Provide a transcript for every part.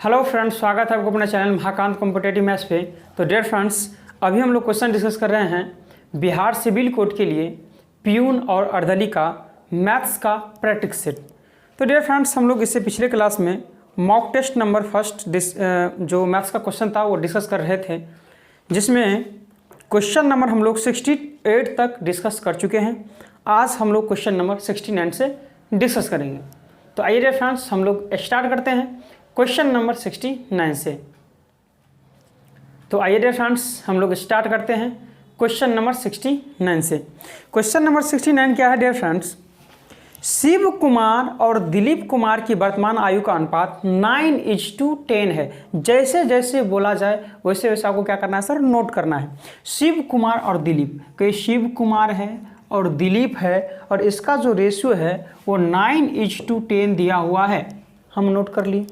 Hello friends, स्वागत है आपको अपने चैनल महाकांत कॉम्पिटेटिव मैथ्स पे। तो डियर फ्रेंड्स, अभी हम लोग क्वेश्चन डिस्कस कर रहे हैं बिहार सिविल कोड के लिए प्यून और अर्दली का मैथ्स का प्रैक्टिस सेट। तो डियर फ्रेंड्स, हम लोग इससे पिछले क्लास में मॉक टेस्ट नंबर फर्स्ट जो मैथ्स का क्वेश्चन था वो डिस्कस कर रहे थे, जिसमें क्वेश्चन नंबर हम लोग 68 तक डिस्कस कर चुके हैं। आज हम लोग क्वेश्चन नंबर 69 से डिस्कस करेंगे। तो आइए डियर फ्रेंड्स, हम लोग स्टार्ट करते हैं क्वेश्चन नंबर 69 से। तो आइए डियर फ्रेंड्स, हम लोग स्टार्ट करते हैं क्वेश्चन नंबर 69 से। क्वेश्चन नंबर 69 क्या है डियर फ्रेंड्स? शिव कुमार और दिलीप कुमार की वर्तमान आयु का अनुपात 9:10 है। जैसे जैसे बोला जाए वैसे वैसे आपको क्या करना है सर? नोट करना है। शिव कुमार और दिलीप, कि शिव कुमार है और दिलीप है और इसका जो रेशियो है वो 9:10 दिया हुआ है, हम नोट कर लिए।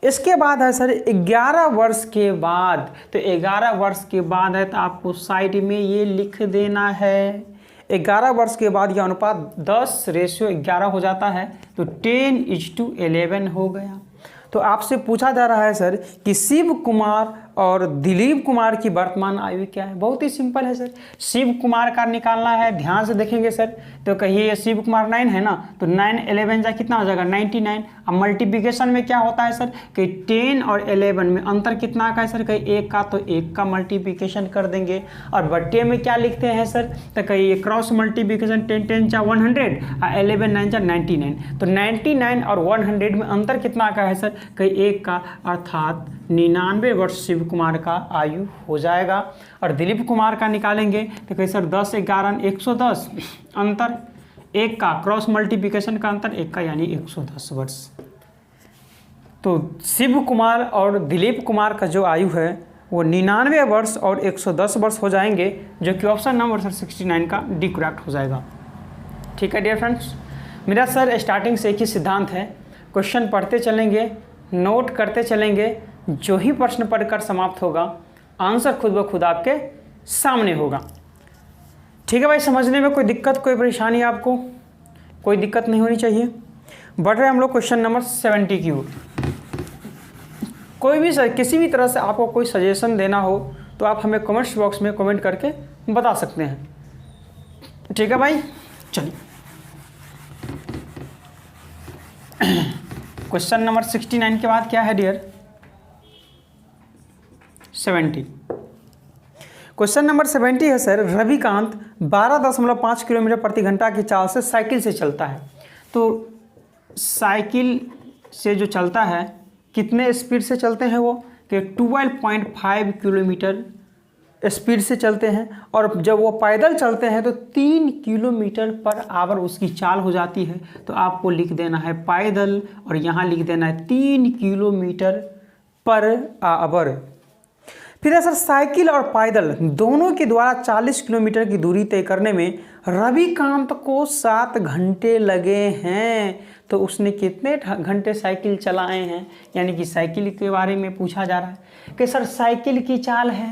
इसके बाद है सर 11 वर्ष के बाद, तो 11 वर्ष के बाद है तो आपको साइड में ये लिख देना है। 11 वर्ष के बाद यह अनुपात 10:11 हो जाता है, तो 10:11 हो गया। तो आपसे पूछा जा रहा है सर कि शिव कुमार और दिलीप कुमार की वर्तमान आयु क्या है? बहुत ही सिंपल है सर, शिव कुमार का निकालना है। ध्यान से देखेंगे सर, तो कहिए शिव कुमार 9 है ना, तो 9 11 जा कितना हो जाएगा? 99। अब मल्टीप्लिकेशन में क्या होता है सर कि 10 और 11 में अंतर कितना का है सर? कहीं 1 का, तो 1 का मल्टीप्लिकेशन कर देंगे। और बट्टे में क्या लिखते हैं सर? तो कहिए क्रॉस मल्टीप्लिकेशन 10 10 जा 100 और 11 9 जा 99। तो 99 और 100 में अंतर कितना का है सर? कहीं 1 का, अर्थात 99 वर्ष शिव कुमार का आयु हो जाएगा। और दिलीप कुमार का निकालेंगे तो कहीं सर 10 11 110, अंतर 1 का, क्रॉस मल्टीप्लिकेशन का अंतर 1 का, यानी 110 वर्ष। तो शिव कुमार और दिलीप कुमार का जो आयु है वो 99 वर्ष और 110 वर्ष हो जाएंगे, जो कि ऑप्शन नंबर सर 69 का डी करेक्ट हो जाएगा। ठीक है डियर फ्रेंड्स, मेरा सर स्टार्टिंग से एक ही सिद्धांत है, क्वेश्चन पढ़ते चलेंगे, नोट करते चलेंगे, जो ही प्रश्न पढ़कर समाप्त होगा आंसर खुद ब खुद आपके सामने होगा। ठीक है भाई, समझने में कोई दिक्कत, कोई परेशानी आपको? कोई दिक्कत नहीं होनी चाहिए। बढ़ रहे हम लोग क्वेश्चन नंबर 70 की ओर। कोई भी सर किसी भी तरह से आपको कोई सजेशन देना हो तो आप हमें कमेंट्स बॉक्स में कमेंट करके बता सकते हैं। ठीक है भाई, चलिए क्वेश्चन नंबर 69 के बाद क्या है डियर? 70। क्वेश्चन नंबर 70 है सर, रविकांत 12.5 किलोमीटर प्रति घंटा की चाल से साइकिल से चलता है। तो साइकिल से जो चलता है कितने स्पीड से चलते हैं वो? कि 12.5 किलोमीटर स्पीड से चलते हैं। और जब वो पैदल चलते हैं तो 3 किलोमीटर पर आवर उसकी चाल हो जाती है। तो आपको लिख देना है पैदल और यहाँ लिख देना है 3 किलोमीटर पर आवर। फिर है सर, साइकिल और पैदल दोनों के द्वारा 40 किलोमीटर की दूरी तय करने में रविकांत को 7 घंटे लगे हैं। तो उसने कितने घंटे साइकिल चलाए हैं? यानी कि साइकिल के बारे में पूछा जा रहा है कि सर साइकिल की चाल है,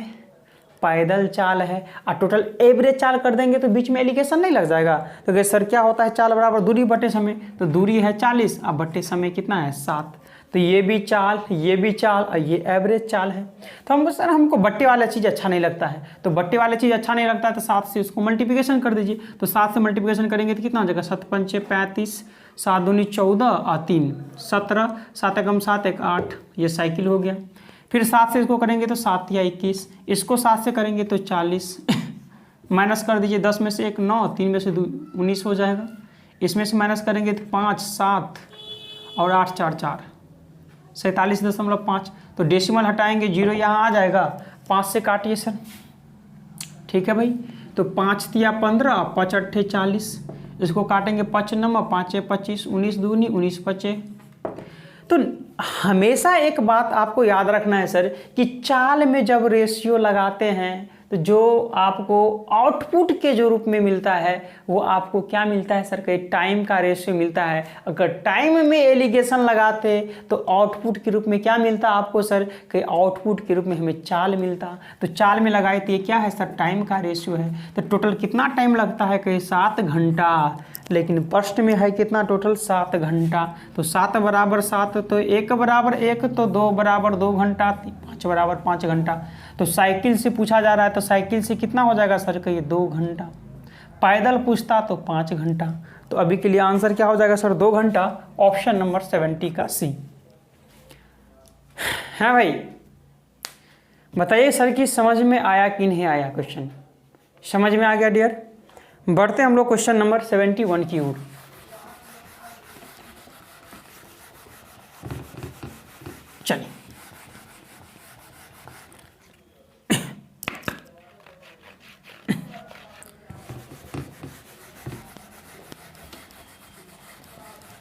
पैदल चाल है, और टोटल एवरेज चाल कर देंगे तो बीच में एलिगेशन नहीं लग जाएगा। तो कि सर क्या होता है? चाल बराबर दूरी बटे समय, तो दूरी है 40, अब बटे समय कितना है? 7। तो ये भी चाल, ये भी चाल और ये एवरेज चाल है। तो हमको सर हमको बट्टे वाला चीज़ अच्छा नहीं लगता है, तो बट्टे वाला चीज़ अच्छा नहीं लगता है तो 7 से उसको मल्टीप्लिकेशन कर दीजिए। तो 7 से मल्टीप्लिकेशन करेंगे तो कितना हो जाएगा? 7 5 35, 7 दूनी 14 और 3 17, 7 एकम 7 1 8, ये साइकिल हो गया। फिर 7 से इसको करेंगे तो 7 या 21, इसको 7 से करेंगे तो 40, माइनस कर दीजिए, 10 में से 1 9, 3 में से 2 19 हो जाएगा। इसमें से माइनस करेंगे तो 5 7 और 8 4 4, 47.5। तो डेसिमल हटाएंगे, 0 यहाँ आ जाएगा, 5 से काटिए सर। ठीक है भाई, तो 5 तिया 15, 5 8 40, इसको काटेंगे 5 9 5 25, 19 दूनी 19 5। तो हमेशा एक बात आपको याद रखना है सर कि चाल में जब रेशियो लगाते हैं तो जो आपको आउटपुट के जो रूप में मिलता है वो आपको क्या मिलता है सर, कहीं टाइम का रेशियो मिलता है। अगर टाइम में एलिगेशन लगाते तो आउटपुट के रूप में क्या मिलता आपको सर, कहीं आउटपुट के रूप में हमें चाल मिलता। तो चाल में लगाए तो ये क्या है सर, टाइम का रेशियो है। तो टोटल कितना टाइम लगता है, कहीं 7 घंटा, लेकिन प्रश्न में है कितना, टोटल 7 घंटा। तो 7 बराबर 7, तो 1 बराबर 1, तो 2 बराबर 2 घंटा, 5 बराबर 5 घंटा। तो साइकिल से पूछा जा रहा है तो साइकिल से कितना हो जाएगा सर, कहिए 2 घंटा। पैदल पूछता तो 5 घंटा। तो अभी के लिए आंसर क्या हो जाएगा सर, 2 घंटा। ऑप्शन नंबर 70 का सी है भाई। बताइए सर कि समझ में आया कि नहीं आया क्वेश्चन, समझ में आ गया डियर। बढ़ते हम लोग क्वेश्चन नंबर 71 की ओर। चलिए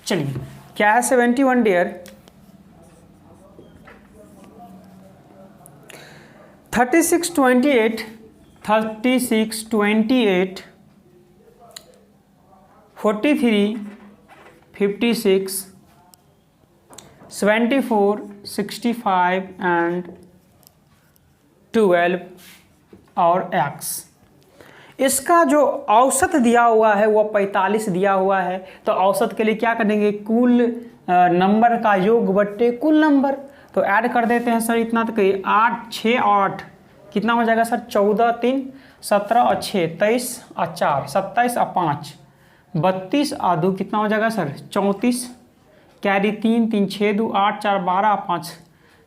चलिए क्या है 71 डियर, 36, 28, 43, 56, 74, 65 एंड 12 और x। इसका जो औसत दिया हुआ है वो 45 दिया हुआ है। तो औसत के लिए क्या करेंगे, कुल नंबर का योग बट्टे कुल नंबर। तो ऐड कर देते हैं सर इतना, तो कहिए 8, 6 और 8 कितना हो जाएगा सर, 14, 3, 17 और 6, 23 और 4, 27 और 5, 32 और 2 कितना हो जाएगा सर, 34, कैरी 3, 3, 6, 2, 8, 4, 12, 5,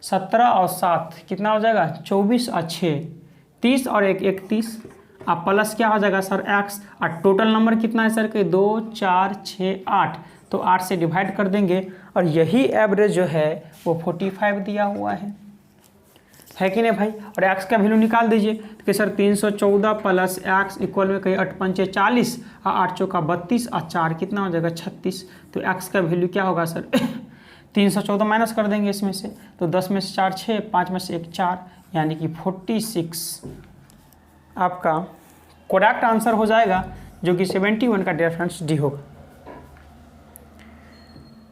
17 और 7 कितना हो जाएगा, 24 और 6, 30 और 1, 31 और प्लस क्या हो जाएगा सर x। और टोटल नंबर कितना है सर के 2, 4, 6, 8। तो 8 से डिवाइड कर देंगे और यही एवरेज जो है वो 45 दिया हुआ है कि नहीं भाई। और x का वैल्यू निकाल दीजिए कि सर 314 प्लस x इक्वल में कहीं 8 पंचे 40 और 8 चौका 32 और 4 कितना हो जाएगा 36। तो x का वैल्यू क्या होगा सर 314 माइनस कर देंगे इसमें से, तो 10 में से 4 6, 5 में से 1 4, यानी कि 46 आपका करेक्ट आंसर हो जाएगा, जो कि 71 का डियर फ्रेंड्स डी होगा।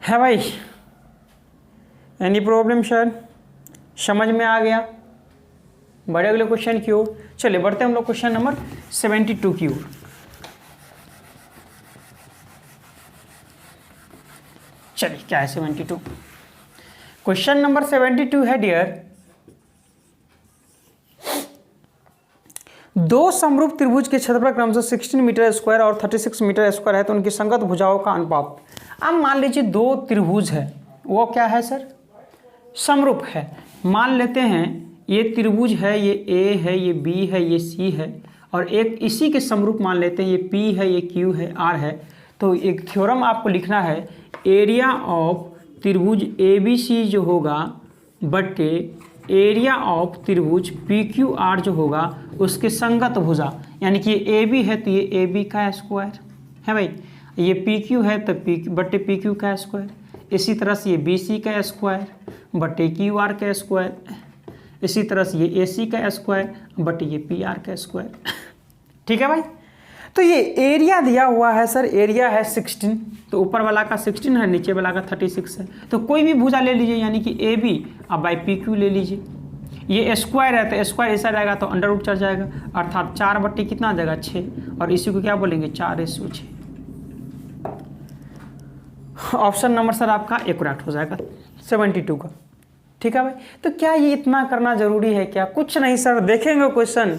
है भाई, एनी प्रॉब्लम सर, समझ में आ गया। बड़े अगले क्वेश्चन की ओर चलिए, बढ़ते हम लोग क्वेश्चन नंबर 72 की ओर। चलिए क्या है 72, क्वेश्चन नंबर 72 है डियर, दो समरूप त्रिभुज के क्षेत्रफल क्रमशः 16 मीटर स्क्वायर और 36 मीटर स्क्वायर है, तो उनकी संगत भुजाओं का अनुपात। अब मान लीजिए दो त्रिभुज है, वो क्या है सर, समरूप है। मान लेते हैं ये त्रिभुज है, ये ए है, ये बी है, ये सी है, और एक इसी के समरूप मान लेते हैं ये पी है, ये क्यू है, आर है। तो एक थ्योरम आपको लिखना है, एरिया ऑफ त्रिभुज ए बी सी जो होगा बटे एरिया ऑफ त्रिभुज पी क्यू आर जो होगा उसके संगत भुजा, यानी कि ये ए बी है तो ये ए बी का स्क्वायर है भाई, ये पी क्यू है तो पी बटे पी क्यू का स्क्वायर, इसी तरह से ये बी सी का स्क्वायर बटे क्यू आर का स्क्वायर, इसी तरह से ये ए सी का स्क्वायर बटे ये पी आर का स्क्वायर। ठीक है भाई। तो ये एरिया दिया हुआ है सर, एरिया है 16, तो ऊपर वाला का 16 है, नीचे वाला का 36 है। तो कोई भी भुजा ले लीजिए, यानी कि ए बी अब बाई पी क्यू ले लीजिए। ये स्क्वायर है तो स्क्वायर ऐसा जाएगा तो अंडर रूट चढ़ जाएगा, अर्थात 4 बट्टी कितना आ जाएगा 6, और इसी को क्या बोलेंगे 4/6। ऑप्शन नंबर सर आपका एक्यूरेट हो जाएगा 72 का। ठीक है भाई। तो क्या ये इतना करना जरूरी है क्या, कुछ नहीं सर। देखेंगे क्वेश्चन,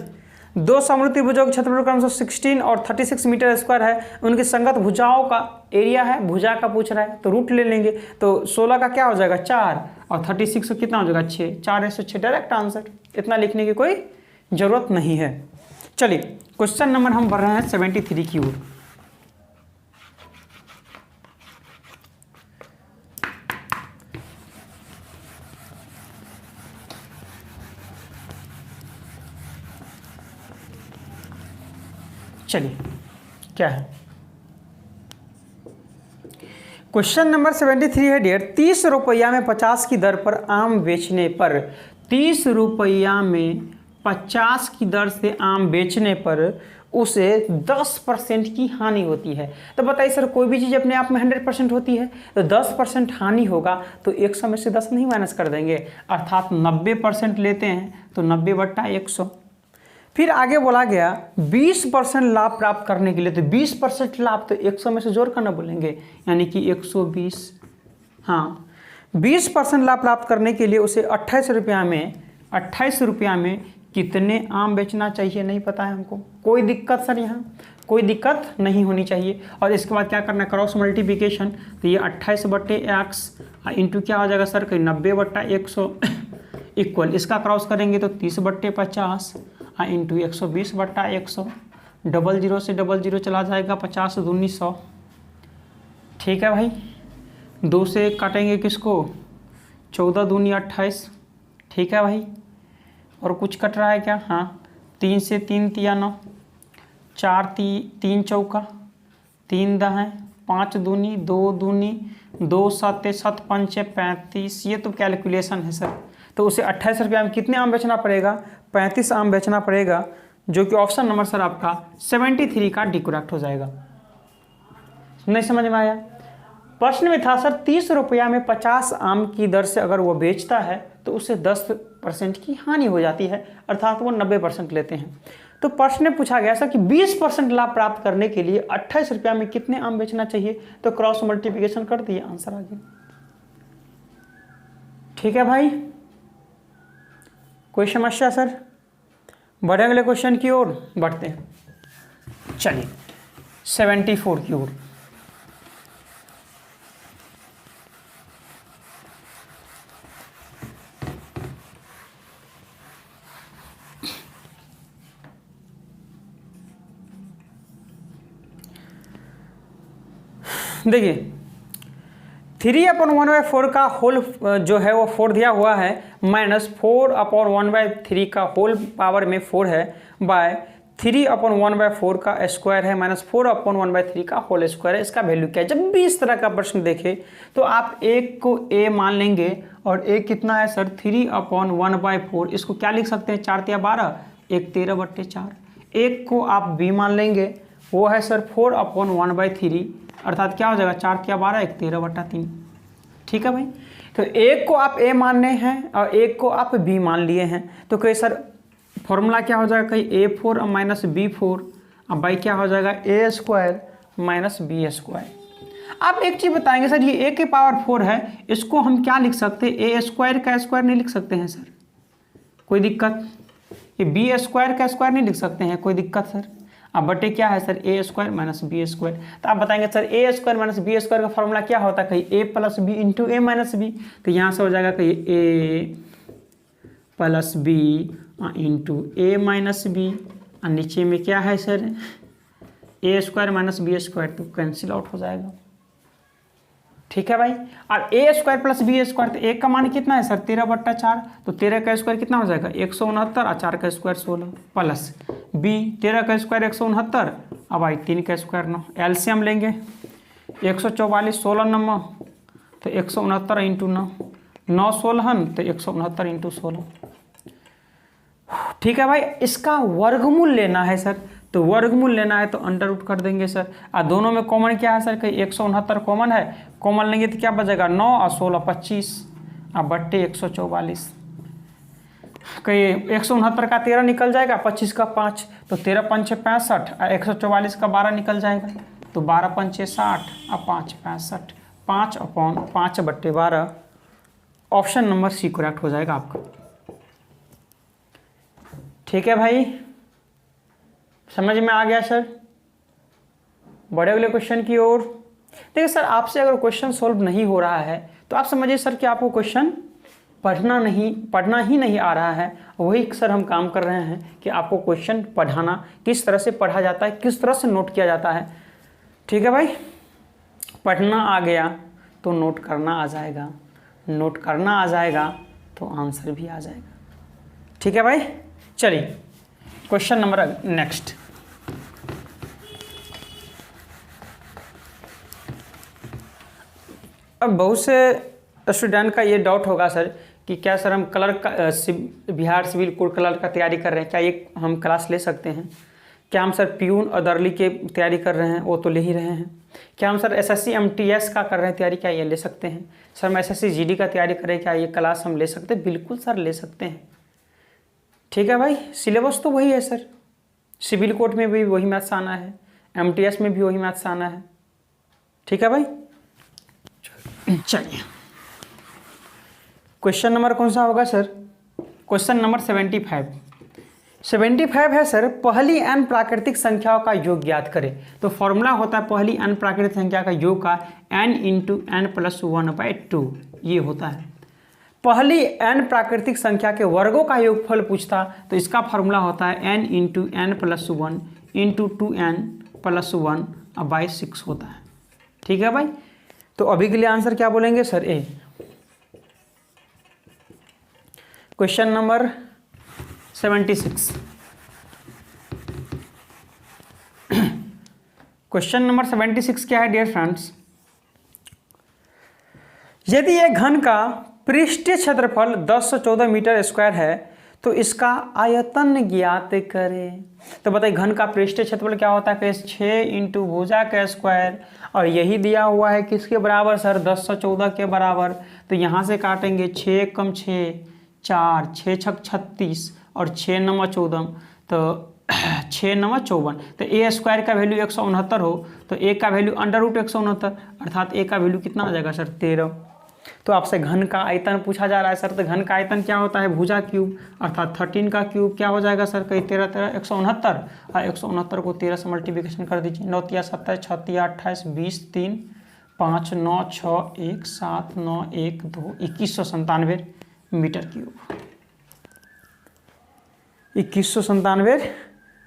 दो समरूप त्रिभुजों के क्षेत्रफल क्रमशः 16 और 36 मीटर स्क्वायर है, उनकी संगत भुजाओं का एरिया है, भुजा का पूछ रहा है तो रूट ले लेंगे। तो 16 का क्या हो जाएगा 4 और 36 का कितना हो जाएगा 6, 4/6 डायरेक्ट आंसर। इतना लिखने की कोई ज़रूरत नहीं है। चलिए क्वेश्चन नंबर हम बढ़ रहे हैं 73 की ओर। चलिए क्या है क्वेश्चन नंबर 73 है डियर, 30 रुपया में 50 की दर पर आम बेचने पर 30 रुपया में 50 की दर से आम बेचने पर उसे 10% की हानि होती है। तो बताइए सर, कोई भी चीज़ अपने आप में 100% होती है, तो 10% हानि होगा तो 100 में से 10 नहीं माइनस कर देंगे, अर्थात 90% लेते हैं तो 90/100। फिर आगे बोला गया 20% लाभ प्राप्त करने के लिए, तो 20% लाभ तो 100 में से जोड़ कर ना बोलेंगे, यानी कि 120। हाँ, 20% लाभ प्राप्त करने के लिए उसे 28 रुपया में कितने आम बेचना चाहिए, नहीं पता है हमको। कोई दिक्कत सर, यहाँ कोई दिक्कत नहीं होनी चाहिए। और इसके बाद क्या करना है, क्रॉस मल्टीप्लिकेशन, तो ये 28/x इंटू क्या हो जाएगा सर, कहीं 90/100 इक्वल, इसका क्रॉस करेंगे तो 30/50 इंटू 120/100, 00 से 00 चला जाएगा, 50 दूनी 100। ठीक है भाई, 2 से काटेंगे किसको, 14 दूनी 28। ठीक है भाई, और कुछ कट रहा है क्या, हाँ, 3 से 3 तिया 9, 4 3 चौका 3 दहें, 5 दूनी 2 दूनी 2 7 7 5 35। ये तो कैलकुलेशन है सर। तो उसे 28 रुपये में कितने आम बेचना पड़ेगा, 35 आम बेचना पड़ेगा, जो कि ऑप्शन नंबर सर आपका 73 का डी करेक्ट हो जाएगा। नहीं समझ में आया? प्रश्न में था सर 30 रुपया में 50 आम की दर से अगर वो बेचता है तो उसे 10% की हानि हो जाती है, अर्थात वो 90% लेते हैं। तो प्रश्न में पूछा गया सर कि 20% लाभ प्राप्त करने के लिए 28 रुपया में कितने आम बेचना चाहिए, तो क्रॉस मल्टीप्लिकेशन कर दिए, आंसर आ गया। ठीक है भाई, कोई समस्या सर? बढ़े अगले क्वेश्चन की ओर बढ़ते हैं। चलिए 74 की ओर। देखिए 3/1/4 का होल जो है वो 4 दिया हुआ है, माइनस 4/1/3 का होल पावर में 4 है, बाय 3/1/4 का स्क्वायर है, माइनस 4/1/3 का होल स्क्वायर है। इसका वैल्यू क्या है? जब भी इस तरह का प्रश्न देखे तो आप एक को a मान लेंगे, और a कितना है सर, 3/1/4। इसको क्या लिख सकते हैं, 4 या 12, 1 13/4। एक को आप b मान लेंगे, वो है सर 4/1/3, अर्थात क्या हो जाएगा, 4 या 12, 1 13/3। ठीक है भाई, तो एक को आप a मानने हैं और एक को आप b मान लिए हैं, तो कहीं सर फॉर्मूला क्या हो जाएगा, कहीं a4 माइनस b4, अब भाई क्या हो जाएगा, a² माइनस b²। आप एक चीज़ बताएंगे सर, ये a के पावर 4 है, इसको हम क्या लिख सकते हैं, a² का स्क्वायर नहीं लिख सकते हैं सर, कोई दिक्कत? ये b² का स्क्वायर नहीं लिख सकते हैं, कोई दिक्कत सर? अब बटे क्या है सर, a² माइनस b²। तो आप बताएंगे सर a² माइनस b² का फॉर्मूला क्या होता है, कहीं a plus b into a minus b, तो यहाँ से हो जाएगा कहीं a plus b into a minus b, और नीचे में क्या है सर, a² माइनस b², तो कैंसिल आउट हो जाएगा। ठीक है भाई, और a² प्लस b², तो एक का मान कितना है सर, 13/4, तो 13 का स्क्वायर कितना हो जाएगा, 169, और 4 का स्क्वायर 16, प्लस b 13 का स्क्वायर 169, अब भाई 3 का स्क्वायर 9, एलसीएम लेंगे 144, 16 9, तो 169 इंटू 9, 9 16, तो 169 इंटू 16। ठीक है भाई, इसका वर्गमूल लेना है सर, तो वर्गमूल लेना है तो अंडर रूट कर देंगे सर। और दोनों में कॉमन क्या है सर, कहीं 169 कॉमन है, कॉमन लेंगे तो क्या बचेगा, 9 और 16 25, अब बट्टे 144, कहीं 169 का 13 निकल जाएगा, 25 का 5, तो 13 5 65, और 144 का 12 निकल जाएगा, तो 12 5 60 और 5 65, 5/5/12। ऑप्शन नंबर सी करेक्ट हो जाएगा आपका। ठीक है भाई, समझ में आ गया सर? बड़े अगले क्वेश्चन की ओर। देखिए सर, आपसे अगर क्वेश्चन सॉल्व नहीं हो रहा है तो आप समझिए सर कि आपको क्वेश्चन पढ़ना ही नहीं आ रहा है। वही सर हम काम कर रहे हैं कि आपको क्वेश्चन पढ़ाना, किस तरह से पढ़ा जाता है, किस तरह से नोट किया जाता है। ठीक है भाई, पढ़ना आ गया तो नोट करना आ जाएगा, नोट करना आ जाएगा तो आंसर भी आ जाएगा। ठीक है भाई, चलिए क्वेश्चन नंबर नेक्स्ट। अब बहुत से स्टूडेंट का ये डाउट होगा सर कि क्या सर हम कलर का बिहार सिविल कोड कलर का तैयारी कर रहे हैं, क्या ये हम क्लास ले सकते हैं? क्या हम सर प्यून और दर्ली के तैयारी कर रहे हैं, वो तो ले ही रहे हैं। क्या हम सर एसएससी एमटीएस का कर रहे हैं तैयारी, क्या ये ले सकते हैं? सर हम एसएससी जीडी का तैयारी कर रहे हैं, क्या ये क्लास हम ले सकते हैं? बिल्कुल सर ले सकते हैं। ठीक है भाई, सिलेबस तो वही है सर, सिविल कोड में भी वही मैथ्स आना है, एमटीएस में भी वही मैथ्स आना है। ठीक है भाई, चलिए क्वेश्चन नंबर कौन सा होगा सर? क्वेश्चन नंबर 75 है सर, पहली n प्राकृतिक संख्याओं का योग ज्ञात करें। तो फॉर्मूला होता है पहली n प्राकृतिक संख्या का योग का n इंटू एन प्लस 1/2, ये होता है। पहली n प्राकृतिक संख्या के वर्गों का योगफल पूछता तो इसका फॉर्मूला होता है n into n plus 1 into 2n plus 1/6 होता है। ठीक है भाई, तो अभी के लिए आंसर क्या बोलेंगे सर? ए। क्वेश्चन नंबर 76, क्वेश्चन नंबर 76 क्या है डियर फ्रेंड्स? यदि एक घन का पृष्ठीय क्षेत्रफल 1014 मीटर स्क्वायर है तो इसका आयतन ज्ञात करें। तो बताइए घन का पृष्ठीय क्षेत्रफल क्या होता है? 6 इंटू भुजा का स्क्वायर, और यही दिया हुआ है किसके बराबर सर? 1014 के बराबर। तो यहाँ से काटेंगे 6 कम 6 4, 6 छक 36 और 6 9 14, तो 6 9 54। तो ए स्क्वायर का वैल्यू 169 हो तो ए का वैल्यू √169, अर्थात ए का वैल्यू कितना आ जाएगा सर? 13। तो आपसे घन का आयतन पूछा जा रहा है सर, तो घन का आयतन क्या होता है? भुजा क्यूब, अर्थात 13 का क्यूब क्या हो जाएगा सर? कहीं 13 13 169, और 169 को 13 से मल्टीप्लिकेशन कर दीजिए। 9 तिया 27, 6 तिया 28, 20 3 5 9 6 1 7 9 1 2 2197 मीटर क्यूब, 2197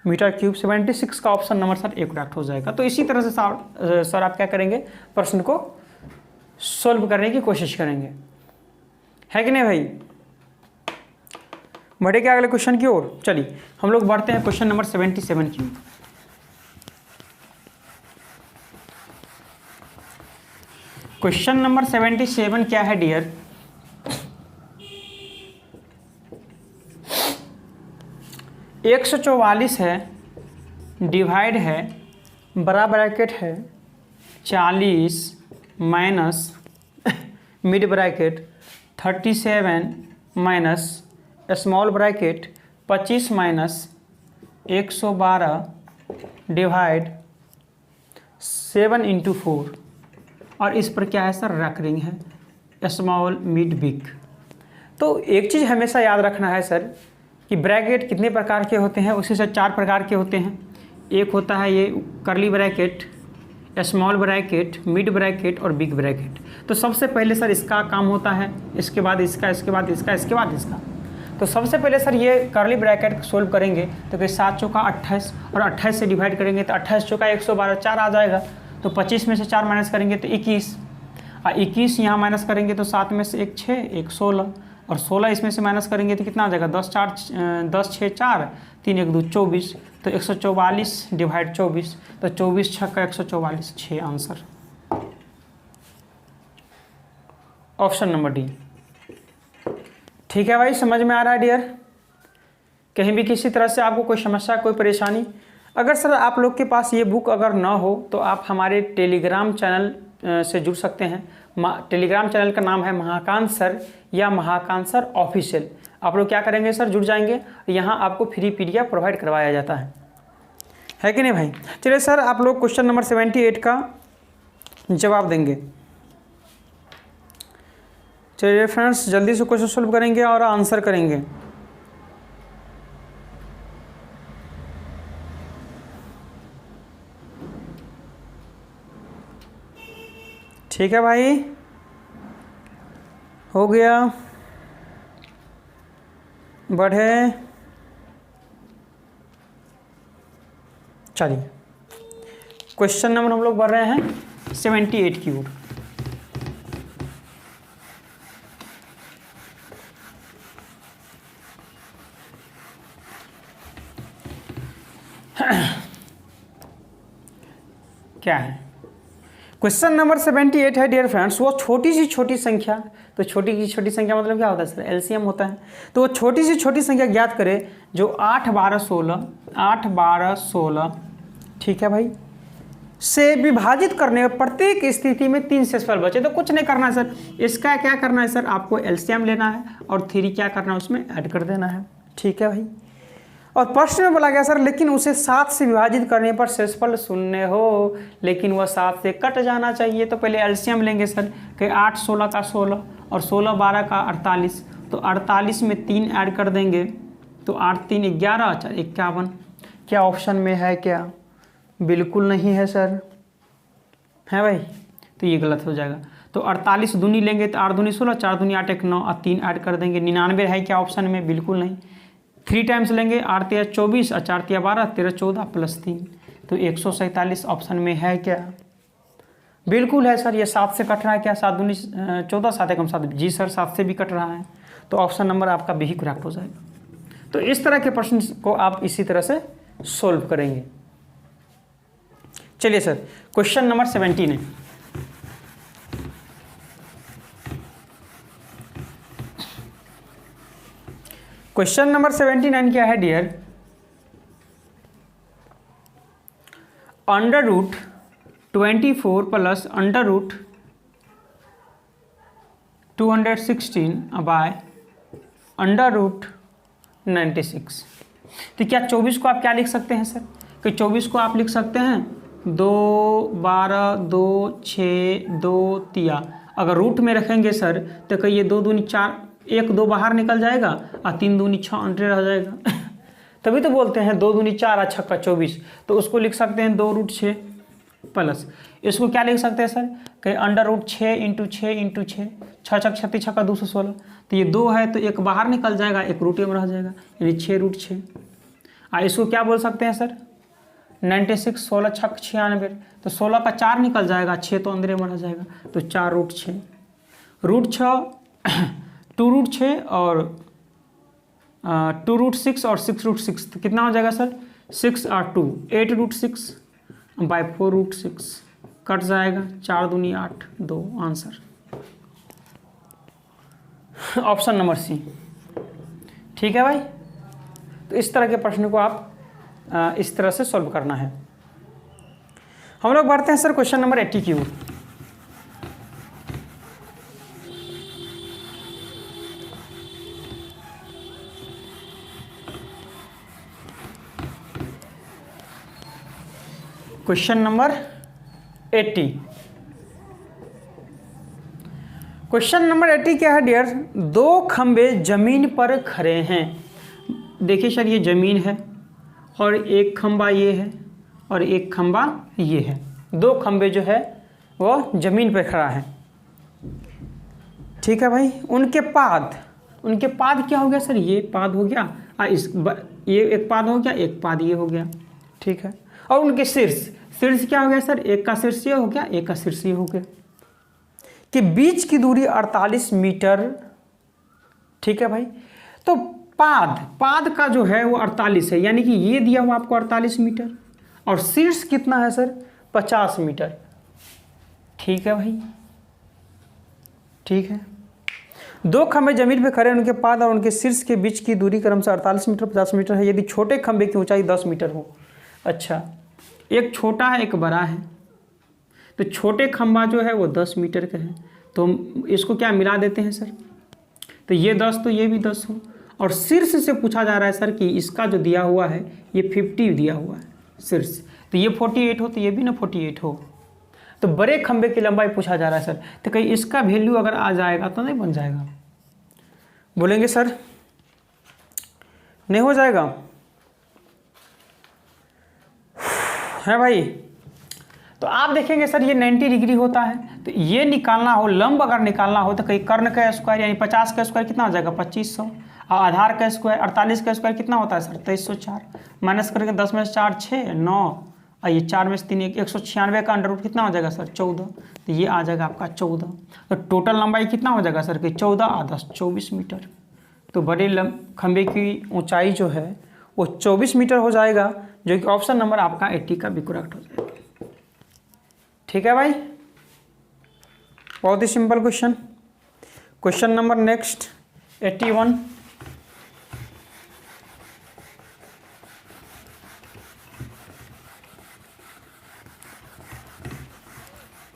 मीटर क्यूब। 76 का option number sir a correct हो जाएगा। तो इसी तरह से सर आप क्या करेंगे? प्रश्न को सोल्व करने की कोशिश करेंगे, है कि नहीं भाई? बढ़े क्या अगले क्वेश्चन की ओर? चलिए हम लोग बढ़ते हैं क्वेश्चन नंबर 77 की। क्वेश्चन नंबर 77 क्या है डियर? एक 144 है, डिवाइड है, बड़ा ब्रैकेट है 40 minus mid bracket 37 minus small bracket 25 minus 112 divide 7 into 4, और इस पर क्या है सर? रैकरिंग है, स्मॉल मिड बिग। तो एक चीज़ हमेशा याद रखना है सर कि ब्रैकेट कितने प्रकार के होते हैं? उसी से 4 प्रकार के होते हैं। एक होता है ये curly bracket, small bracket, mid bracket और बिग ब्रैकेट। तो सबसे पहले सर इसका काम होता है, इसके बाद इसका, इसके बाद इसका, इसके बाद इसका। तो सबसे पहले सर ये कर्ली ब्रैकेट सोल्व करेंगे तो कि 7 चौका 28, और 28 से डिवाइड करेंगे तो 28 चौका 112, 4 आ जाएगा। तो 25 में से 4 माइनस करेंगे तो 21, और 21 यहाँ माइनस करेंगे तो 7 में से 1 6, 1 16, और 16 इसमें से माइनस करेंगे तो कितना आ जाएगा? 10 6 4 3 1 2 24। तो 144 डिवाइड 24, तो 24 छक्का 144, 6 आंसर। Option number D. ठीक है भाई, समझ में आ रहा है डियर? कहीं भी किसी तरह से आपको कोई समस्या, कोई परेशानी, अगर सर आप लोग के पास ये बुक अगर ना हो तो आप हमारे टेलीग्राम चैनल से जुड़ सकते हैं। टेलीग्राम चैनल का नाम है महाकांत सर या महाकांत सर ऑफिशियल। आप लोग क्या करेंगे सर? जुड़ जाएंगे, यहाँ आपको फ्री PDF प्रोवाइड करवाया जाता है कि नहीं भाई? चलिए सर आप लोग क्वेश्चन नंबर 78 का जवाब देंगे। चलिए फ्रेंड्स जल्दी से क्वेश्चन सोल्व करेंगे और आंसर करेंगे। ठीक है भाई, हो गया, बढ़े। चलिए क्वेश्चन नंबर हम लोग बढ़ रहे हैं 78 की ओर। क्या है? क्वेश्चन नंबर 78 है डियर फ्रेंड्स, वो छोटी सी छोटी संख्या, तो छोटी सी छोटी संख्या मतलब क्या होता है सर, एलसीएम होता है। तो वो छोटी सी छोटी संख्या ज्ञात करे जो 8, 12, 16 ठीक है भाई, से विभाजित करने में प्रत्येक स्थिति में 3 शेषफल बचे। तो कुछ नहीं करना है सर, इसका क्या करना है सर, आपको एलसीएम लेना है और 3 क्या करना है उसमें ऐड कर देना है। ठीक है भाई, और प्रश्न में बोला गया सर लेकिन उसे 7 से विभाजित करने पर शेषफल 0 हो, लेकिन वह 7 से कट जाना चाहिए। तो पहले एलसीएम लेंगे सर कि 8 16 का 16 और 16 12 का 48, तो 48 में 3 ऐड कर देंगे तो 8 3 11 4 51। क्या ऑप्शन में है क्या? बिल्कुल नहीं है सर, है भाई, तो ये गलत हो जाएगा। तो 48 दूनी लेंगे तो 8 दूनी 16, 4 दूनी 8 1 9 और 3 ऐड कर देंगे। 99 है क्या ऑप्शन में? बिल्कुल नहीं। 3 टाइम्स लेंगे, 8 3 24 और 4 3 12 13 14 प्लस 3, तो 147 ऑप्शन में है क्या? बिल्कुल है सर। ये 7 से कट रहा है क्या? 7 दूनी 14 7 1 7, जी सर 7 से भी कट रहा है, तो ऑप्शन नंबर आपका बी ही करेक्ट हो जाएगा। तो इस तरह के प्रश्न को आप इसी तरह से सोल्व करेंगे। चलिए सर, क्वेश्चन नंबर 17 है। क्वेश्चन नंबर 79 क्या है डियर? √24 plus √216 bye √96। तो क्या 24 को आप क्या लिख सकते हैं सर? कि 24 को आप लिख सकते हैं 2 12 2 6 2 3। अगर रूट में रखेंगे सर तो कहिए 2 दूनी 4, 1 2 बाहर निकल जाएगा और 3 दूनी 6 अंडर रह जाएगा। तभी तो बोलते हैं 2 दूनी 4 और 6 का 24, तो उसको लिख सकते हैं 2√6 प्लस इसको क्या लिख सकते हैं सर कि √6 × 6 × 6, 6 6 36 6 का 216। तो ये 2 है तो 1 बाहर निकल जाएगा, 1 रूट में रह जाएगा, यानी 6√6। इसको क्या बोल सकते हैं सर 96, 16 6 96, तो 16 का 4 निकल जाएगा, 6 तो अंदर में रह जाएगा, तो 4√6। √6 2√6 और 2√6 और 6√6, तो कितना हो जाएगा सर 6 और 2 8√6 बाय 4√6 कट जाएगा, 4 दूनी 8 2 आंसर ऑप्शन नंबर सी। ठीक है भाई, तो इस तरह के प्रश्न को आप इस तरह से सॉल्व करना है। हम लोग बढ़ते हैं सर क्वेश्चन नंबर 80 की ओर। Question number 80। क्वेश्चन नंबर 80 क्या है डियर? 2 खंबे जमीन पर खड़े हैं। देखिए सर ये जमीन है और एक खंबा ये है और एक खंबा ये है। 2 खंबे जो है वो जमीन पर खड़ा है। ठीक है भाई, उनके पाद क्या हो गया सर? ये पाद हो गया, ये एक पाद हो गया, एक पाद ये हो गया। ठीक है, और उनके शीर्ष क्या हो गया सर? एक का शीर्ष ये हो गया, एक का शीर्ष ये हो गया। कि बीच की दूरी 48 मीटर। ठीक है भाई, तो पाद का जो है वो 48 है, यानी कि ये दिया हुआ आपको 48 मीटर और शीर्ष कितना है सर 50 मीटर। ठीक है भाई, ठीक है। 2 खंबे जमीन पे खड़े, उनके पाद और उनके शीर्ष के बीच की दूरी क्रमशः 48 मीटर 50 मीटर है, यदि छोटे खंबे की ऊंचाई 10 मीटर हो। अच्छा, एक छोटा है एक बड़ा है, तो छोटे खंबा जो है वो 10 मीटर का है, तो इसको क्या मिला देते हैं सर, तो ये 10 तो ये भी 10 हो। और शीर्ष से पूछा जा रहा है सर कि इसका जो दिया हुआ है ये 50 दिया हुआ है शीर्ष, तो ये 48 हो तो ये भी ना 48 हो। तो बड़े खंबे की लंबाई पूछा जा रहा है सर, तो कहीं इसका वैल्यू अगर आ जाएगा तो नहीं बन जाएगा? बोलेंगे सर नहीं हो जाएगा? है भाई, तो आप देखेंगे सर ये 90 डिग्री होता है, तो ये निकालना हो, लंब अगर निकालना हो तो कहीं कर्ण का स्क्वायर यानी 50 का स्क्वायर कितना हो जाएगा 2500, और आधार का स्क्वायर 48 का स्क्वायर कितना होता है सर 2304, माइनस करके 10 में से 4 6 9 और ये 4 में से 3 196 का अंडर रूट कितना हो जाएगा सर 14, तो ये आ जाएगा आपका 14। तो टोटल लंबाई कितना हो जाएगा सर कि 14 और 10 24 मीटर। तो बड़े खंबे की ऊंचाई जो है वो 24 मीटर हो जाएगा, जो कि ऑप्शन नंबर आपका 80 का भी करेक्ट हो जाएगा। ठीक है भाई, बहुत ही simple question. Question number next 81।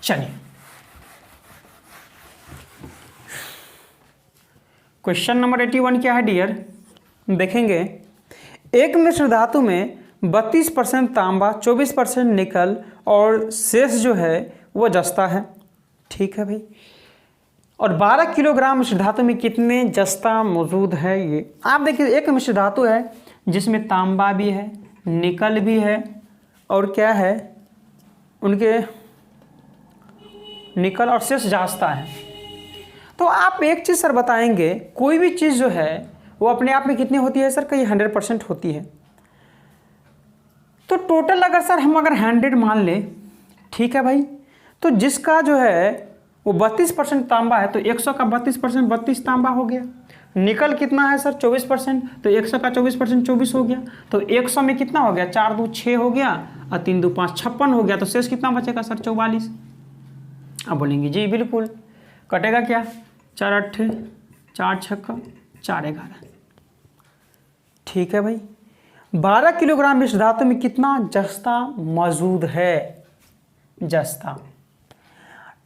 चलिए क्वेश्चन नंबर 81 क्या है डियर, देखेंगे एक मिश्र धातु में 32% तांबा, 24% निकल और शेष जो है वो जस्ता है। ठीक है भाई, और 12 किलोग्राम मिश्र धातु में कितने जस्ता मौजूद है। ये आप देखिए एक मिश्र धातु है जिसमें तांबा भी है, निकल भी है और क्या है उनके निकल और शेष जस्ता है। तो आप एक चीज़ सर बताएंगे, कोई भी चीज़ जो है वो अपने आप में कितनी होती है सर, कहीं 100% होती है। तो टोटल अगर सर हम अगर 100 मान लें, ठीक है भाई, तो जिसका जो है वो 32% तांबा है तो 100 का 32% 32 तांबा हो गया। निकल कितना है सर 24%, तो 100 का 24% 24 हो गया। तो 100 में कितना हो गया, 4 2 6 हो गया और 3 2 5 56 हो गया। तो शेष कितना बचेगा सर 44। अब बोलेंगे जी बिल्कुल कटेगा क्या, 4 8 4 6 4 11। ठीक है भाई, 12 किलोग्राम मिश्र धातु में कितना जस्ता मौजूद है, जस्ता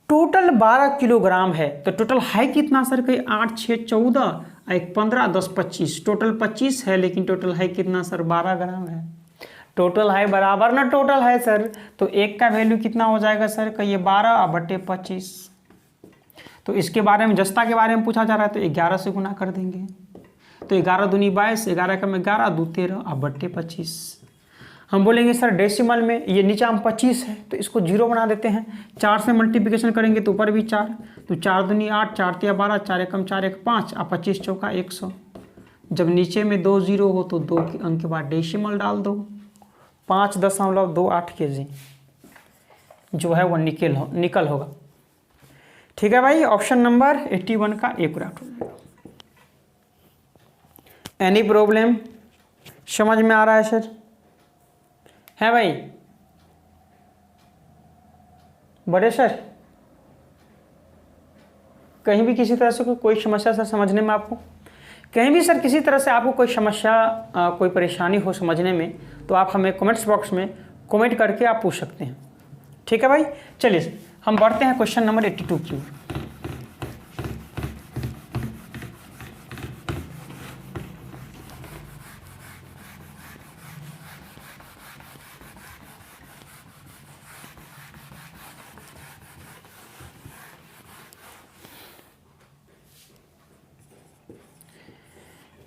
टोटल 12 किलोग्राम है। तो टोटल है कितना सर, कहीं 8 6 14 1 15 10 25, टोटल 25 है, लेकिन टोटल है कितना सर 12 ग्राम है। टोटल है बराबर ना टोटल है सर, तो एक का वैल्यू कितना हो जाएगा सर, कहिए 12/25। तो इसके बारे में जस्ता के बारे में पूछा जा रहा है तो 11 से गुना कर देंगे। तो 11 दूनी 22, 11 का में 11 2 13/25। हम बोलेंगे सर डेसिमल में, ये नीचे हम 25 है तो इसको 0 बना देते हैं। 4 से मल्टीप्लिकेशन करेंगे तो ऊपर भी 4, तो 4 दूनी 8, 4 3 12, 4 एकम 4 1 5 और 25 चौका 100। जब नीचे में 2 0 हो तो 2 अंक के बाद डेसिमल डाल दो। 5.28 kg जो है वो निकल होगा। ठीक है भाई, ऑप्शन नंबर 81 का एक्यूरेट हो जाएगा। एनी प्रॉब्लम, समझ में आ रहा है सर, है भाई बड़े सर? कहीं भी किसी तरह से कोई समस्या सर समझने में, आपको कहीं भी सर किसी तरह से आपको कोई समस्या कोई परेशानी हो समझने में, तो आप हमें कमेंट्स बॉक्स में कमेंट करके आप पूछ सकते हैं। ठीक है भाई, चलिए हम बढ़ते हैं क्वेश्चन नंबर 82 की।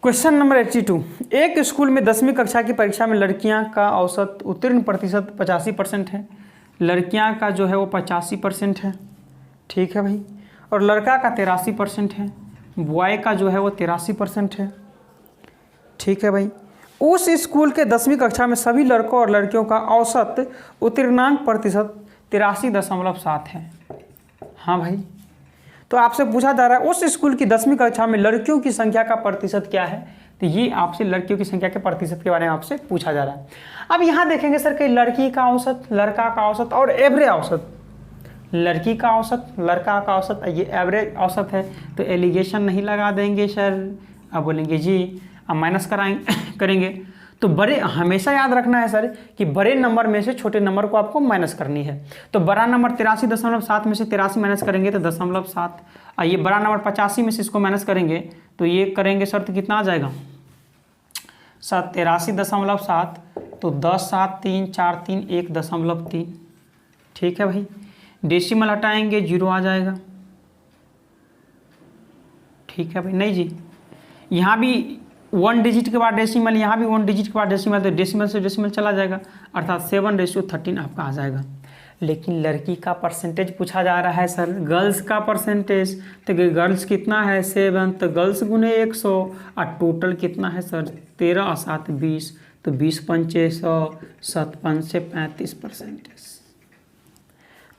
क्वेश्चन नंबर 82, एक स्कूल में 10वीं कक्षा की परीक्षा में लड़कियां का औसत उत्तीर्ण प्रतिशत 85% है, लड़कियां का जो है वो 85% है। ठीक है भाई, और लड़का का 83% है, बॉय का जो है वो 83% है। ठीक है भाई, उस स्कूल के 10वीं कक्षा में सभी लड़कों और लड़कियों का औसत उत्तीर्णांक प्रतिशत 83.7 है। हाँ भाई, तो आपसे पूछा जा रहा है उस स्कूल की 10वीं कक्षा में लड़कियों की संख्या का प्रतिशत क्या है। तो ये आपसे लड़कियों की संख्या के प्रतिशत के बारे में आपसे पूछा जा रहा है। अब यहाँ देखेंगे सर कि लड़की का औसत, लड़का का औसत और एवरेज औसत, लड़की का औसत, लड़का का औसत, ये एवरेज औसत है तो एलिगेशन नहीं लगा देंगे सर। अब बोलेंगे जी अब माइनस करेंगे तो बड़े, हमेशा याद रखना है सर कि बड़े नंबर में से छोटे नंबर को आपको माइनस करनी है। तो बड़ा नंबर 83.7 में से 83 माइनस करेंगे तो 0.7, और ये बड़ा नंबर 85 में से इसको माइनस करेंगे तो ये करेंगे सर तो कितना आ जाएगा सर 83.7, तो 10 7 3 4 3 1.3। ठीक है भाई, डेसिमल हटाएंगे 0 आ जाएगा। ठीक है भाई, नहीं जी यहाँ भी 1 डिजिट के बाद डेसिमल, यहाँ भी 1 डिजिट के बाद डेसिमल, तो डेसिमल से डेसिमल चला जाएगा, अर्थात 7:13 आपका आ जाएगा। लेकिन लड़की का परसेंटेज पूछा जा रहा है सर, गर्ल्स का परसेंटेज, तो गर्ल्स कितना है 7, तो गर्ल्स गुने 100 और टोटल कितना है सर 13 और 7 20, तो 20 पंचे 100, 7 5 से 35%।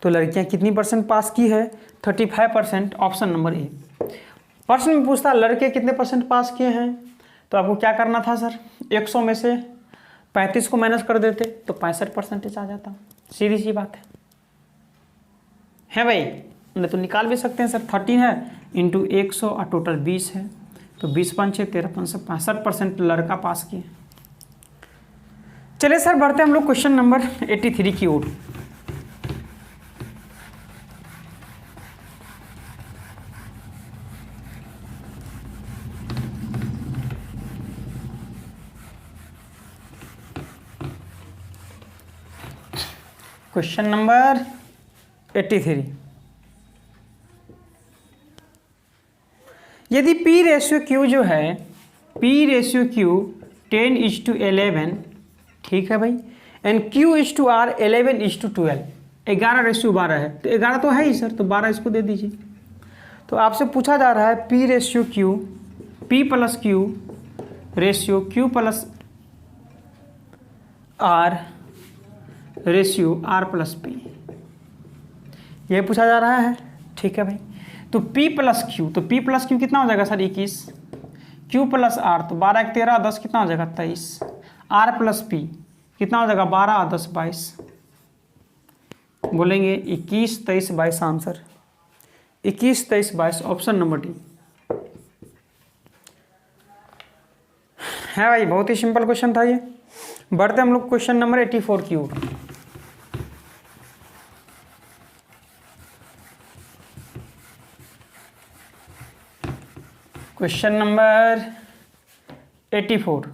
तो लड़कियां कितनी परसेंट पास की है 35%, ऑप्शन नंबर ए। प्रश्न में पूछता लड़के कितने परसेंट पास किए हैं, तो आपको क्या करना था सर 100 में से 35 को माइनस कर देते तो 65% आ जाता। सीधी सी बात है भाई। नहीं तो निकाल भी सकते हैं सर। 13 है इंटू 100 और टोटल 20 है, तो 20 5 6 13 5 65% लड़का पास किए। चलिए सर बढ़ते हैं हम लोग क्वेश्चन नंबर 83 की ओर। क्वेश्चन नंबर 83, यदि P रेशियो Q जो है, P रेशियो Q 10:11, ठीक है भाई, एंड Q/R 11:12, 11/12 है, तो 11 तो है ही सर, तो 12 इसको दे दीजिए। तो आपसे पूछा जा रहा है P ratio Q, P plus Q ratio Q plus R ratio R plus P, ये पूछा जा रहा है, ठीक है भाई। तो P प्लस Q, तो P प्लस Q कितना हो जाएगा सर 21, Q प्लस R तो 12 1 13 10 कितना हो जाएगा 23, R प्लस P कितना हो जाएगा 12 10 22, बोलेंगे 21 23 22 आंसर 21 23 22, ऑप्शन नंबर डी है भाई। बहुत ही सिंपल क्वेश्चन था ये। बढ़ते हम लोग क्वेश्चन नंबर 84 की ओर। क्वेश्चन नंबर 84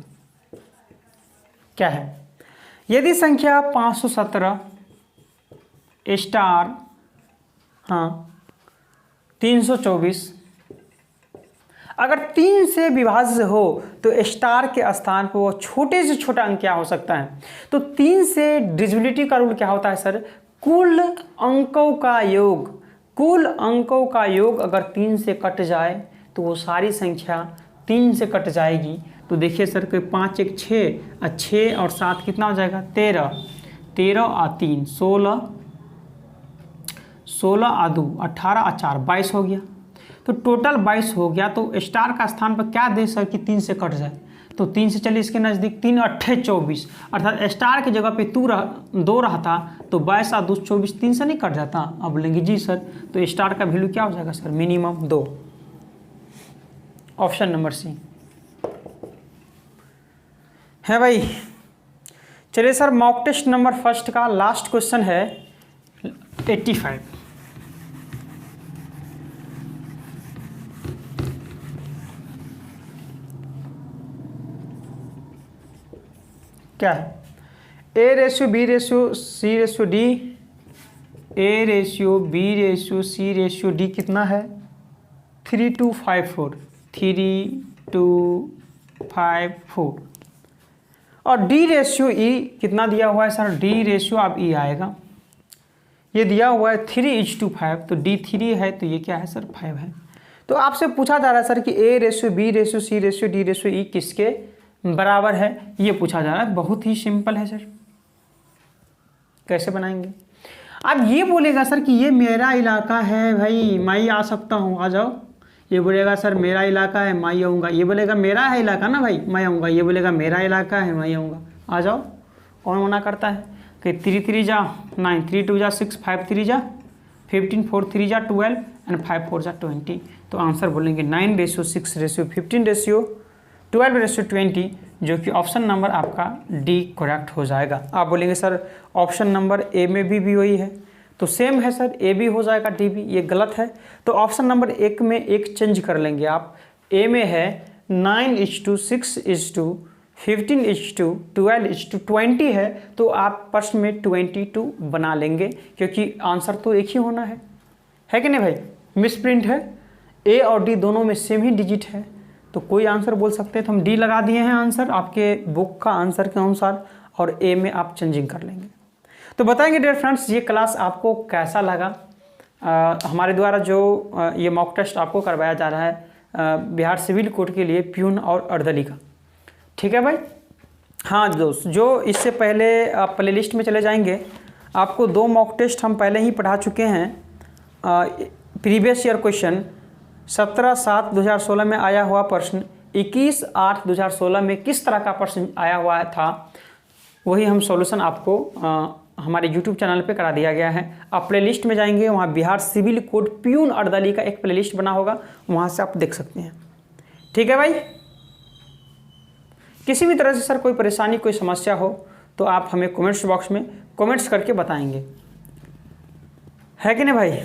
क्या है, यदि संख्या 517 स्टार 324 अगर 3 से विभाज्य हो तो स्टार के स्थान पर वो छोटे से छोटा अंक क्या हो सकता है। तो 3 से डिविजिबिलिटी का रूल क्या होता है सर, कुल अंकों का योग, कुल अंकों का योग अगर 3 से कट जाए तो वो सारी संख्या 3 से कट जाएगी। तो देखिए सर कोई 5 1 6 और 6 और 7 कितना हो जाएगा 13, 13 और 3 16, 16 और 2 18 और 4 22 हो गया। तो टोटल 22 हो गया। तो स्टार का स्थान पर क्या दे सर कि 3 से कट जाए, तो 3 से चलिए इसके नज़दीक 3 8 24, अर्थात स्टार की जगह पे 2 रहता तो 22 और 2 24, 3 से नहीं कट जाता। अब बोलेंगे जी सर तो स्टार का वैल्यू क्या हो जाएगा sir, minimum 2, option number C है भाई। चलिए sir mock test number first का लास्ट क्वेश्चन है 85। क्या है, A ratio B ratio C ratio D, A ratio B ratio C ratio D कितना है 3254, 3254, और D रेशियो E कितना दिया हुआ है सर, D रेशियो अब E आएगा, ये दिया हुआ है 3:5, तो D 3 है तो ये क्या है सर 5 है। तो आपसे पूछा जा रहा है सर कि A ratio B ratio C ratio D ratio E किसके बराबर है, ये पूछा जा रहा है। बहुत ही सिंपल है सर, कैसे बनाएंगे। अब ये बोलेगा सर कि ये मेरा इलाका है भाई, मैं ही आ सकता हूँ, आ जाओ। ये बोलेगा सर मेरा इलाका है मैं आऊँगा, ये बोलेगा मेरा है इलाका ना भाई मैं आऊँगा, ये बोलेगा मेरा इलाका है मैं आऊँगा, आ जाओ। कौन मना करता है कि 3 3 जा 9, 3 2 जा 6, 5 3 जा 15, 4 3 जा 12 एंड 5 4 जा 20। तो आंसर बोलेंगे 9:6:15:12:20, जो कि ऑप्शन नंबर आपका डी करेक्ट हो जाएगा। आप बोलेंगे सर ऑप्शन नंबर ए में भी वही है, तो सेम है सर, ए भी हो जाएगा डी भी, ये गलत है। तो ऑप्शन नंबर 1 में एक चेंज कर लेंगे आप, ए में है 9:6:15:12:20 है, तो आप प्रश्न में 22 बना लेंगे, क्योंकि आंसर तो एक ही होना है कि नहीं भाई, मिसप्रिंट है, ए और डी दोनों में सेम ही डिजिट है, तो कोई आंसर बोल सकते हैं। तो हम डी लगा दिए हैं आंसर आपके बुक का आंसर के अनुसार, और ए में आप चेंजिंग कर लेंगे। तो बताएंगे डियर फ्रेंड्स ये क्लास आपको कैसा लगा। हमारे द्वारा जो ये मॉक टेस्ट आपको करवाया जा रहा है बिहार सिविल कोड के लिए प्यून और अर्दली का, ठीक है भाई। हाँ दोस्त, जो इससे पहले आप प्ले लिस्ट में चले जाएंगे, आपको 2 मॉक टेस्ट हम पहले ही पढ़ा चुके हैं। प्रीवियस ईयर क्वेश्चन 17/7/2016 में आया हुआ प्रश्न, 21/8/2016 में किस तरह का प्रश्न आया हुआ था, वही हम सॉल्यूशन आपको हमारे यूट्यूब चैनल पे करा दिया गया है। आप प्लेलिस्ट में जाएंगे, वहाँ बिहार सिविल कोड प्यून अर्दली का एक प्लेलिस्ट बना होगा, वहाँ से आप देख सकते हैं। ठीक है भाई। किसी भी तरह से सर कोई परेशानी, कोई समस्या हो तो आप हमें कमेंट्स बॉक्स में कमेंट्स करके बताएंगे, है कि नहीं भाई।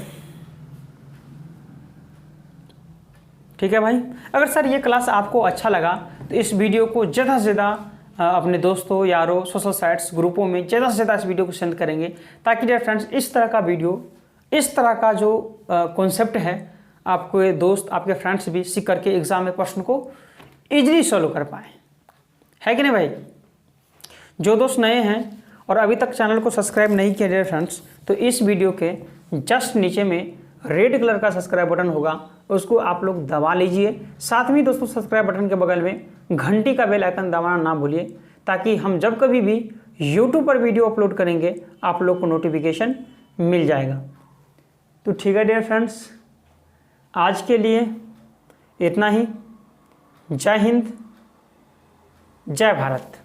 ठीक है भाई। अगर सर ये क्लास आपको अच्छा लगा तो इस वीडियो को ज़्यादा से ज़्यादा अपने दोस्तों, यारों, सोशल साइट्स, ग्रुपों में ज़्यादा से ज़्यादा इस वीडियो को सेंड करेंगे, ताकि डियर फ्रेंड्स इस तरह का वीडियो, इस तरह का जो कॉन्सेप्ट है, आपको ये दोस्त, आपके फ्रेंड्स भी सीख करके एग्ज़ाम में प्रश्न को ईजिली सॉल्व कर पाए, है कि नहीं भाई। जो दोस्त नए हैं और अभी तक चैनल को सब्सक्राइब नहीं किया डियर फ्रेंड्स, तो इस वीडियो के जस्ट नीचे में रेड कलर का सब्सक्राइब बटन होगा, उसको आप लोग दबा लीजिए। साथ में दोस्तों सब्सक्राइब बटन के बगल में घंटी का बेल आइकन दबाना ना भूलिए, ताकि हम जब कभी भी यूट्यूब पर वीडियो अपलोड करेंगे आप लोग को नोटिफिकेशन मिल जाएगा। तो ठीक है डियर फ्रेंड्स, आज के लिए इतना ही। जय हिंद, जय भारत।